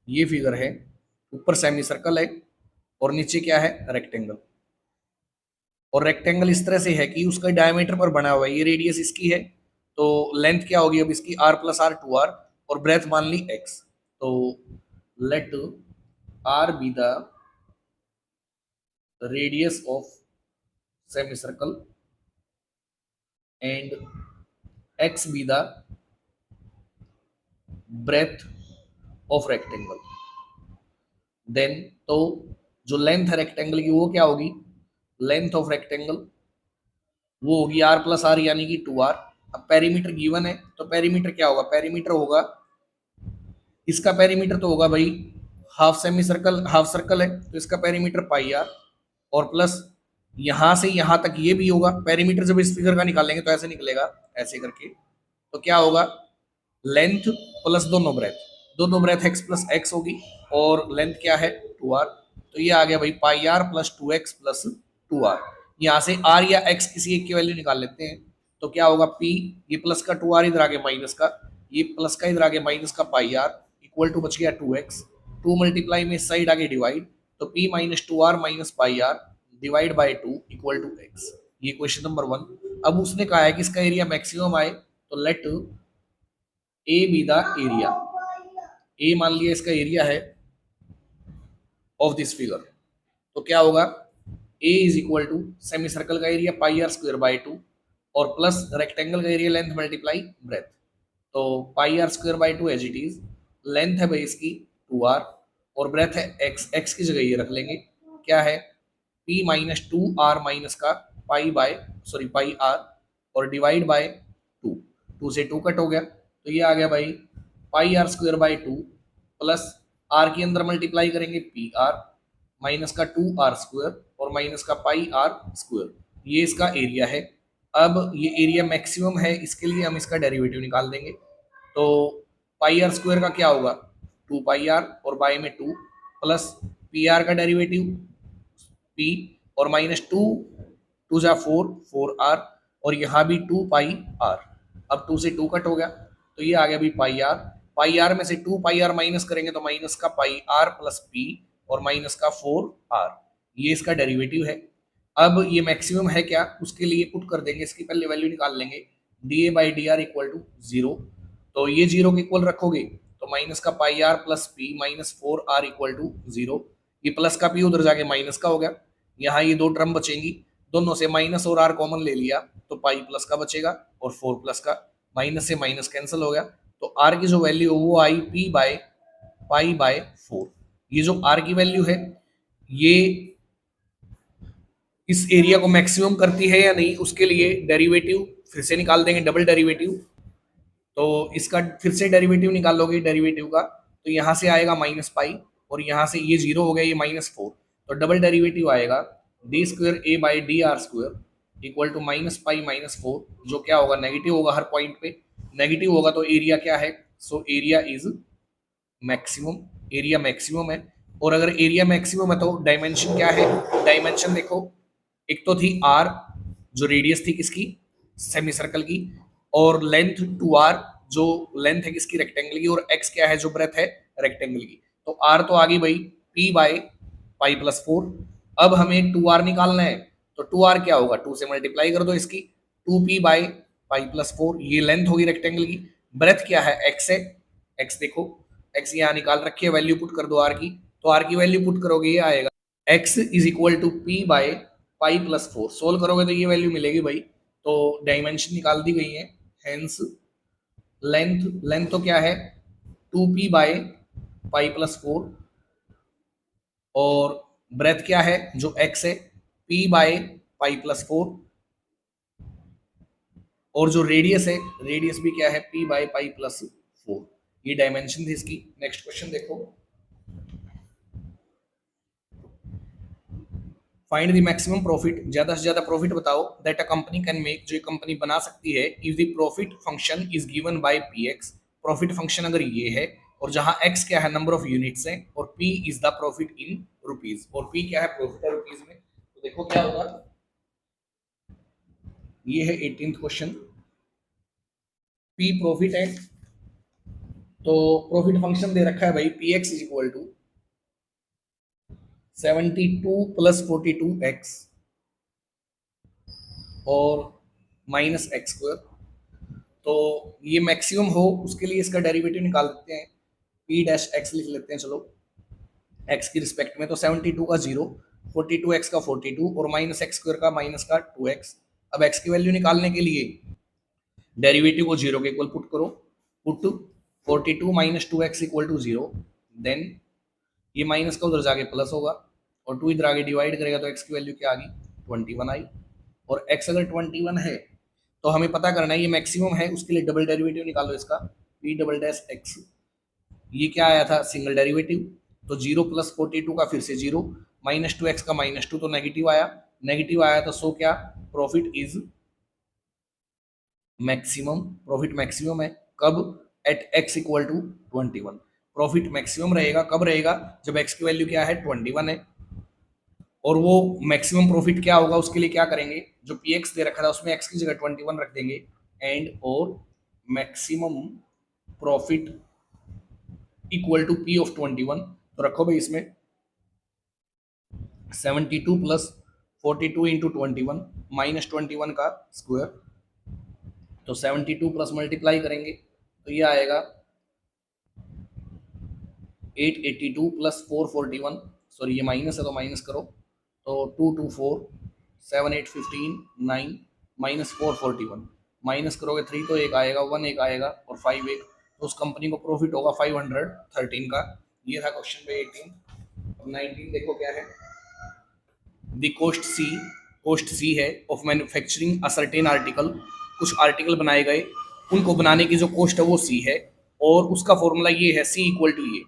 ये फिगर है, ऊपर सेमी सर्कल है और नीचे क्या है रेक्टेंगल, और रेक्टेंगल इस तरह से है कि उसका डायमीटर पर बना हुआ है, ये रेडियस इसकी है, तो लेंथ क्या होगी अब इसकी r+r, 2r, और ब्रेथ मान ली x। तो let r be the radius of semicircle and x be the breadth of rectangle, then तो जो लेंथ है रेक्टेंगल की वो क्या होगी, लेंथ ऑफ रेक्टेंगल वो होगी r+r यानी कि 2r। अब पेरीमीटर गिवन है तो पेरीमीटर क्या होगा, पेरीमीटर होगा, इसका पेरीमीटर तो होगा भाई half semi circle, half circle है तो इसका पेरीमीटर πr, और प्लस यहां से यहां तक ये भी होगा। पेरीमीटर जब इस फिगर का निकालेंगे तो ऐसे निकलेगा, ऐसे करके, तो क्या होगा, लेंथ प्लस दोनों ब्रेथ x+x होगी, और लेंथ क्या है 2r, तो ये आ गया भाई πr + 2x + 2r। यहाँ से r या x किसी एक की वैल्यू निकाल लेते हैं, तो क्या होगा p, ये प्लस का 2r इधर आगे माइनस का, ये प्लस का इधर आगे माइनस का πr, इक्वल टू बच गया 2x, 2 मल्टीप्लाई में इस साइड आगे डिवाइड, तो p - 2r - πr divide by 2 equal to x। ये क्वेश्चन नंबर 1। अब उसने कहा है कि इसका एरिया मैक्सिमम आए, तो let A be the area, A मान लिया इसका एरिया है ऑफ दिस फिगर, तो क्या होगा, A is equal to semi circle का एरिया πr² 2 और प्लस रेक्टेंगल का एरिया लेंथ मल्टीप्लाई ब्रेथ, तो πr² 2 as it is, length है भाई इसकी 2r और ब्रेथ है x, x की जगह ये रख लेंगे, क्या है p - 2r माइनस का πr और डिवाइड बाय 2, 2 से 2 कट हो गया, तो ये आ गया भाई πr² 2 प्लस r के अंदर मल्टीप्लाई करेंगे pr माइनस का 2r² और माइनस का πr², ये इसका एरिया है। अब ये एरिया मैक्सिमम है, इसके लिए हम इसका डेरिवेटिव निकाल देंगे, तो πr² का क्या होगा 2πr और बाय में 2 प्लस pr का डेरिवेटिव p और -2 2 जा 4 4r और यहाँ भी 2 पाई r। अब 2 से 2 कट हो गया तो ये आ गया भी पाई आर में से 2 पाई आर माइनस करेंगे तो माइनस का पाई आर प्लस पी और माइनस का 4r, ये इसका डेरिवेटिव है। अब ये मैक्सिमम है क्या, उसके लिए पुट कर देंगे, इसकी पहले वैल्यू निकाल लेंगे, d A by d r equal to 0। तो ये 0 के इक्वल रखोगे तो माइनस का pi r plus p minus 4r equal to 0। ये प्लस का पी उधर जाके माइनस का हो गया, यहाँ ये दो टर्म बचेंगी, दोनों से माइनस और आर कॉमन ले लिया तो पाई प्लस का बचेगा और 4 प्लस का, माइनस से माइनस कैंसिल हो गया तो आर की जो वैल्यू है वो I P by pi by 4। ये जो आर की वैल्यू है ये इस एरिया को मैक्सिमम करती है या नहीं, उसके लिए डेरिवेटिव फिर से निकाल देंगे, डबल डेरिवेटिव। तो इसका फिर से डेरिवेटिव निकालोगे डेरिवेटिव का तो यहाँ से आएगा माइनस पाई और यहाँ से ये 0 हो गया, ये -4, तो डबल डेरिवेटिव आएगा d square A by d r square equal to minus pi -4, जो क्या होगा नेगेटिव होगा, हर पॉइंट पे नेगेटिव होगा तो एरिया क्या है, so area is maximum, area maximum है। और अगर एरिया मैक्सिमम है तो डायमेंशन क्या है, डायमेंशन देखो, एक तो थी आर जो रेडियस थी किसकी, सेमी सर्कल की, और लेंथ 2r जो लेंथ है किसकी, रेक्टेंगल की, और x क्या है जो ब्रेथ है रेक्टेंगल की। तो r तो आ गई भाई p बाय पाई प्लस 4। अब हमें 2r निकालना है तो 2r क्या होगा, 2 से मल्टीप्लाई कर दो इसकी, 2p बाय पाई प्लस 4, ये लेंथ होगी रेक्टेंगल की, ब्रेथ क्या है x है, x देखो x यहाँ निकाल रखी है, वैल्यू पुट कर दो r की, तो r की वैल्यू पुट करोगे ये आएगा x is equal to p by pi plus 4, solve करोगे तो ये वैल्यू मिलेगी भाई। तो डायमेंशन निकाल दी गई है, हेंस लेंथ तो क्या है 2p बाय पाई प्लस 4 और ब्रेथ क्या है जो x है p बाय पाई प्लस 4 और जो रेडियस है, रेडियस भी क्या है p बाय पाई प्लस 4। ये डायमेंशन थी इसकी। नेक्स्ट क्वेश्चन देखो, फाइंड द मैक्सिमम प्रॉफिट, ज्यादा से ज्यादा प्रॉफिट बताओ that a company can make, जो कंपनी बना सकती है, if the profit function is given by px, profit function अगर ये है और जहां x क्या है नंबर ऑफ यूनिट्स है और p is the profit in rupees, और p क्या है प्रॉफिट है रुपीज में। तो देखो क्या होगा, ये है 18th क्वेश्चन, p प्रॉफिट है तो प्रॉफिट फंक्शन दे रखा है भाई px is equal to 72 plus 42x और माइनस एक्स स्क्वायर। तो ये मैक्सिमम हो उसके लिए इसका डेरिवेटिव निकाल देते हैं, p डैश x लिख लेते हैं चलो x की रिस्पेक्ट में, तो 72 का 0, 42x का 42 और माइनस एक्स स्क्वायर का माइनस का 2x। अब x की वैल्यू निकालने के लिए डेरिवेटिव को 0 के इक्वल पुट करो, put 42 minus 2x equal to 0, then ये माइनस का उधर जाके प्लस होगा और 2 इधर आगे डिवाइड करेगा तो x की वैल्यू क्या आ गई 21 आई। और x अगर 21 है तो हमें पता करना है ये मैक्सिमम है, उसके लिए डबल डेरिवेटिव निकालो इसका, p डबल डैश x, ये क्या आया था सिंगल डेरिवेटिव, तो 0 प्लस 42 का फिर से 0, माइनस 2x का -2 तो नेगेटिव आया, नेगेटिव आया तो सो क्या profit is maximum, profit maximum है कब, at x equal to 21। Profit maximum रहेगा कब रहेगा, जब x की वैल्यू क्या है 21 है। और वो मैक्सिमम प्रॉफिट क्या होगा उसके लिए क्या करेंगे, जो px दे रखा था उसमें x की जगह 21 रख देंगे, एंड और maximum profit equal to p of 21, तो रखो भाई इसमें 72 प्लस 42 इंटू 21 माइनस 21 का स्क्वायर, तो 72 प्लस मल्टीप्लाई करेंगे तो ये आएगा 882 प्लस 441, सॉरी ये माइनस है तो माइनस करो, तो 2 2 4 7 8 15 9 माइनस 441, माइनस करोगे 3 तो एक आएगा, 1 एक आएगा और 5 एक, तो उस कंपनी को प्रॉफिट होगा 513 का। ये था क्वेश्चन पे 18। अब 19 देखो क्या है, द कोस्ट सी है of manufacturing a certain article, कुछ आर्टिकल बनाए गए उनको बनाने की जो कॉस्ट है वो सी है, और उसका फॉर्मूला ये है सी इक्वल टू ये,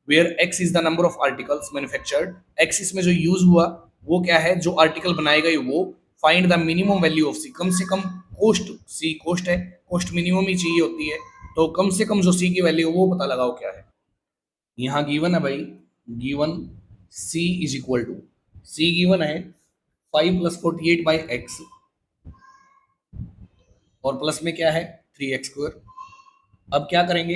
where x is the number of articles manufactured, x इसमें जो यूज हुआ वो क्या है जो आर्टिकल बनाए गए वो, find the minimum value of C, कम से कम कॉस्ट, सी कॉस्ट है, कॉस्ट मिनिमम ही चाहिए होती है, तो कम से कम जो सी की वैल्यू वो पता लगाओ क्या है। यहाँ गिवन है भाई, given C is equal to, C given है 5 प्लस 48/x और प्लस में क्या है 3x²। अब क्या करेंगे,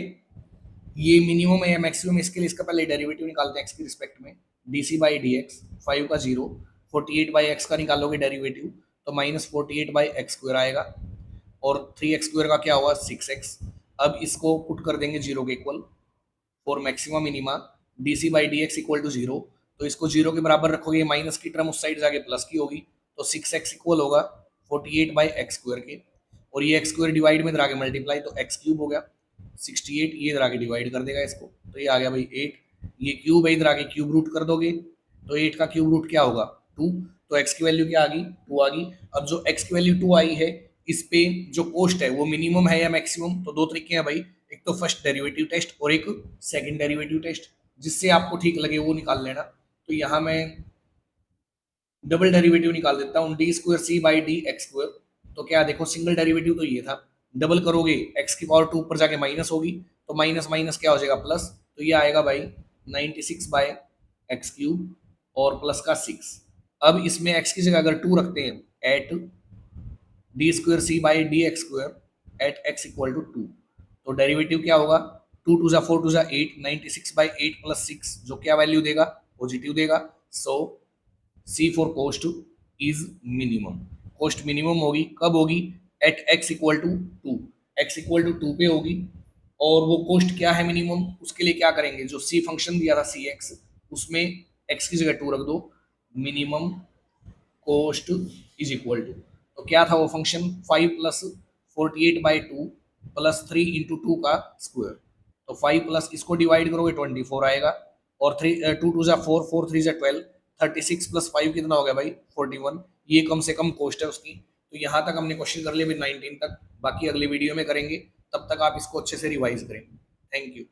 ये मिनिमम है या मैक्सिमम, इसके लिए इसका पहले डेरिवेटिव निकालते हैं एक्स की रिस्पेक्ट में। dc/dx 5 का 0, 48/x का निकालोगे डेरिवेटिव तो -48/x² आएगा और 3x² का क्या होगा 6x। अब इसको पुट कर देंगे 0 के equal for maximum minima. dc/dx equal to 0, तो इसको 0 के बराबर रखोगे, माइनस की टर्म उस साइड जाके प्लस की होगी, तो 6x इक्वल होगा 48/x² के, और ये x² डिवाइड में इधर आके मल्टीप्लाई, तो x³ हो गया 68, ये इधर आके डिवाइड कर देगा इसको, तो ये आ गया भाई 8। ये क्यूब है, इधर आके क्यूब रूट कर दोगे तो 8 का क्यूब रूट क्या होगा 2, तो x की वैल्यू क्या आ गई 2 आ गई। अब जो x की वैल्यू 2 आई है, इस पे जो कोस्ट है वो मिनिमम है या मैक्सिमम, तो दो तरीके हैं भाई, एक तो फर्स्ट डेरिवेटिव टेस्ट और एक सेकंड डेरिवेटिव टेस्ट, जिससे आपको ठीक लगे वो निकाल लेना। तो यहाँ मैं डबल डेरिवेटिव निकाल देता हूँ, d²c/dx²। तो क्या देखो, सिंगल डेरिवेटिव तो ये था, डबल करोगे x की पावर 2 ऊपर जाके माइनस होगी, तो माइनस माइनस क्या हो जाएगा प्लस, तो ये आएगा भाई 96/x³ और प्लस का 6। अब इसमें x की जगह अगर 2 रखते हैं, at d²c/dx² at x equal to 2, तो डेरिवेटिव क्या होगा 2 2 जा 4 2 जा 8, 96/8 प्लस 6 जो क्या वैल्यू देगा पॉजिटिव देगा। So C for cost is minimum. Cost minimum होगी कब होगी, at x equal to 2, x equal to 2 पे होगी। और वो कोस्ट क्या है मिनिमम, उसके लिए क्या करेंगे, जो C फंक्शन दिया था Cx, उसमें x की जगह 2 रख दो, minimum cost is equal to, तो क्या था वो फंक्शन 5 प्लस 48/2 प्लस 3 इंटू 2 का स्क्वायर, तो 5 प्लस इसको डिवाइड करोगे 24 आएगा, और 2 2 जा 4, 4 3 जा 12, 36 प्लस 5 कितना हो गया भाई 41। ये कम से कम कोस्ट है उसकी। तो यहाँ तक हमने क्वेश्चन कर लिया अभी 19 तक, बाकी अगले वीडियो में करेंगे, तब तक आप इसको अच्छे से रिवाइज करें। Thank you.